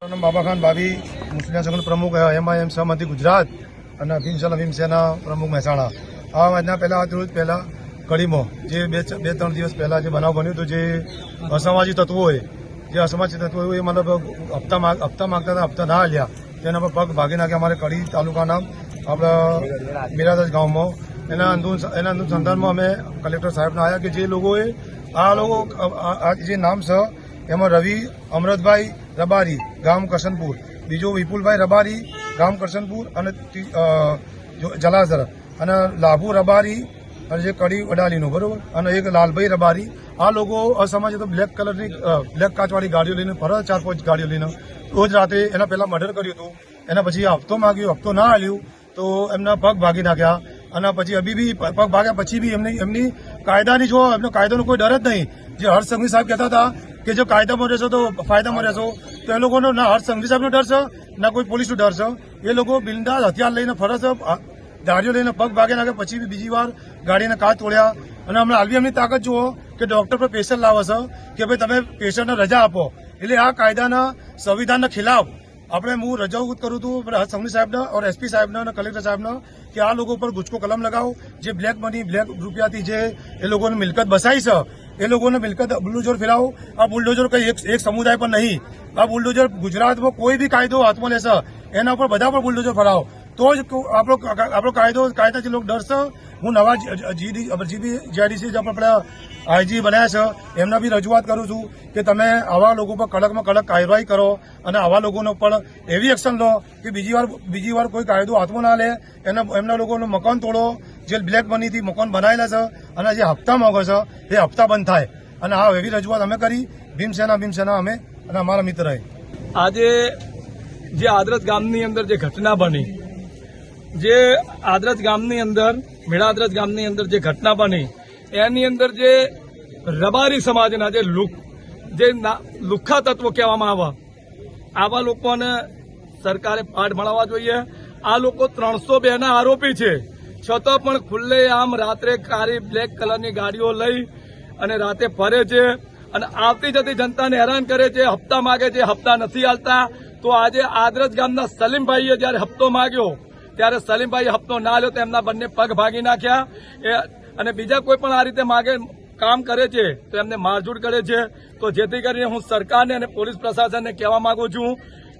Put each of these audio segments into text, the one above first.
નામ બાબાખાન ભાભી, મુસ્લિમ સંગઠન પ્રમુખ MIM સહમતી ગુજરાત અને ભીમસેના પ્રમુખ મહેસાણા. આ આજના પહેલા કડીમાં જે બે ત્રણ દિવસ પહેલા જે બનાવ બન્યો હતો, જે અસામાજિક તત્વોએ એ મતલબ હપ્તા માંગતા હતા, હપ્તા ના આલ્યા, તેના પર પગ ભાગી નાખ્યા અમારે કડી તાલુકાના આપણા મીરાદાસ ગામમાં. એના અનુસંધાનમાં અમે કલેક્ટર સાહેબને આવ્યા કે જે લોકોએ જે નામ છે એમાં રવિ અમરતભાઈ રબારી ગામ કરશનપુર, બીજો વિપુલભાઈ રબારી ગામ કરશનપુર અને જલાસર, અને લાભુ રબારી અને જે કડી વડાલીનું બરોબર, અને એક લાલભાઈ રબારી. આ લોકો અસામાજિક બ્લેક કલરની બ્લેક કાચવાળી ગાડીઓ લઈને ફરે, 4-5 ગાડીઓ લઈને રોજ રાતે. એના પહેલા મર્ડર કર્યું હતું, એના પછી હપ્તો માંગ્યો, હપ્તો ના આલ્યું તો એમના પગ ભાગી નાખ્યા. અને પછી અભી બી પગ ભાગ્યા પછી બી એમની કાયદાની જો એમનો કાયદાનો કોઈ ડર જ નહીં. જે હર્ષ સંઘવી સાહેબ કહેતા હતા કે જો કાયદામાં રહેશો તો ફાયદામાં રહેશો, તો એ લોકોનો ના હર્ષ સંઘવી સાહેબનો ડર છે, ના કોઈ પોલીસનો ડર છે. એ લોકો બિંદાસ હથિયાર લઈને ફરે છે, ગાડીઓ લઈને પગ ભાગે નાખે, પછી બી બીજી વાર ગાડીના કાચ તોડ્યા. અને હમણાં હાલ બી એમની તાકાત જુઓ કે ડોક્ટર પર પેશન્ટ લાવે છે કે ભાઈ તમે પેશન્ટને રજા આપો. એટલે આ કાયદાના સંવિધાનના ખિલાફ આપણે હું રજૂઆત કરું છું હર્ષ સંઘવી સાહેબને ઓર SP સાહેબને અને કલેક્ટર સાહેબને કે આ લોકો પર ગુજકો કલમ લગાવો. જે બ્લેક મની બ્લેક રૂપિયાથી જે એ લોકોને મિલકત બસાઈ છે, એ લોકોને મિલકત બુલડોઝર ફેરાવો. આ બુલડોઝર કઈ એક સમુદાય પર નહીં. આ બુલડોઝર ગુજરાતમાં કોઈ બી કાયદો હાથમાં લેશે એના ઉપર બધા પર બુલડોઝર ફરાવો, તો જ આપણો કાયદાથી લોકો ડરશે. હું નવા GDC આપણે IG બનાવ્યા છે, એમના બી રજૂઆત કરું છું કે તમે આવા લોકો પર કડકમાં કડક કાર્યવાહી કરો અને આવા લોકોનો પણ એવી એક્શન લો કે બીજી વાર કોઈ કાયદો હાથમાં ના લે. એમના લોકોનું મકાન તોડો, જે બ્લેક મનીથી મકાન બનાવેલા છે અને જે હપ્તા માંગે છે એ હપ્તા બંધ થાય. અને આ એવી રજૂઆત અમે કરી ભીમસેના અમે અને અમારા મિત્રએ. આજે જે આદરજ ગામની અંદર જે ઘટના બની, જે આદરજ ગામની અંદર મેળાદરજ ગામની અંદર જે ઘટના બની, એની અંદર જે રબારી સમાજના જે લુખ્ખા તત્વો કહેવામાં આવે, આવા લોકોને સરકારે પાઠ ભણાવવા જોઈએ. આ લોકો 302 ના આરોપી છે, છતાં પણ ખુલ્લે આમ રાત્રે કાળી બ્લેક કલરની ગાડીઓ લઈ અને રાતે ફરે છે અને આવતી જતી જનતાને હેરાન કરે છે, હપ્તા માગે છે, હપ્તા નથી આલતા. તો આજે આદરજ ગામના સલીમભાઈએ જયારે હપ્તો માગ્યો ત્યારે સલીમભાઈએ હપ્તો ના આલ્યો તો એમના બંને પગ ભાગી નાખ્યા. અને બીજા કોઈ પણ આ રીતે કામ કરે છે તો એમને મારઝૂડ કરે છે. તો જેથી કરીને હું સરકારને અને પોલીસ પ્રશાસનને કહેવા માંગુ છું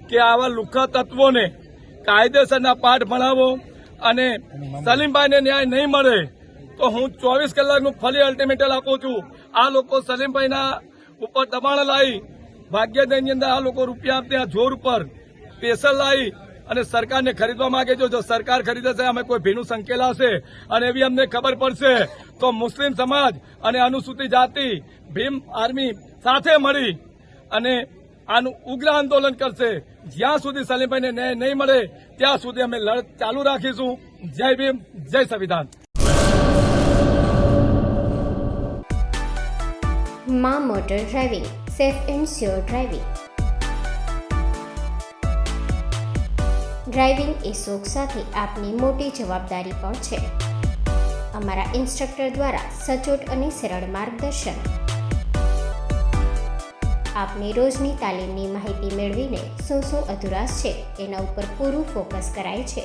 કે આવા લુખ્ખા તત્વોને કાયદેસરના પાઠ ભણાવો. અને સલીમભાઈને ન્યાય નહીં મળે તો હું 24 કલાકનું ફરી અલ્ટિમેટમ આપું છું. આ લોકો સલીમભાઈના ઉપર દબાણ લાવી ભાગ્યદયની અંદર આ લોકો રૂપિયા ત્યાં જોર ઉપર પેસર લાવી અને સરકારને ખરીદવા માંગે છે. જો સરકાર ખરીદશે અમે કોઈ ભીનું સંકેલાશે અને એવી અમને ખબર પડશે તો મુસ્લિમ સમાજ અને અનુસૂચિત જાતિ ભીમ આર્મી સાથે મળી અને આનું ઉગ્ર આંદોલન કરશે. જ્યાં સુધી સલીમભાઈને ન્યાય નહીં મળે ત્યાં સુધી અમે લડત ચાલુ રાખીશું. જય ભીમ, જય સંવિધાન. માં motor driving, safe and sure driving. Driving એ શોખ સાથે આપની મોટી જવાબદારી પણ છે. અમારા ઇન્સ્ટ્રક્ટર દ્વારા સચોટ અને સરળ માર્ગદર્શન. આપની રોજની તાલીમની માહિતી મેળવીને શું અધુરાશ છે એના ઉપર પૂરું ફોકસ કરાય છે.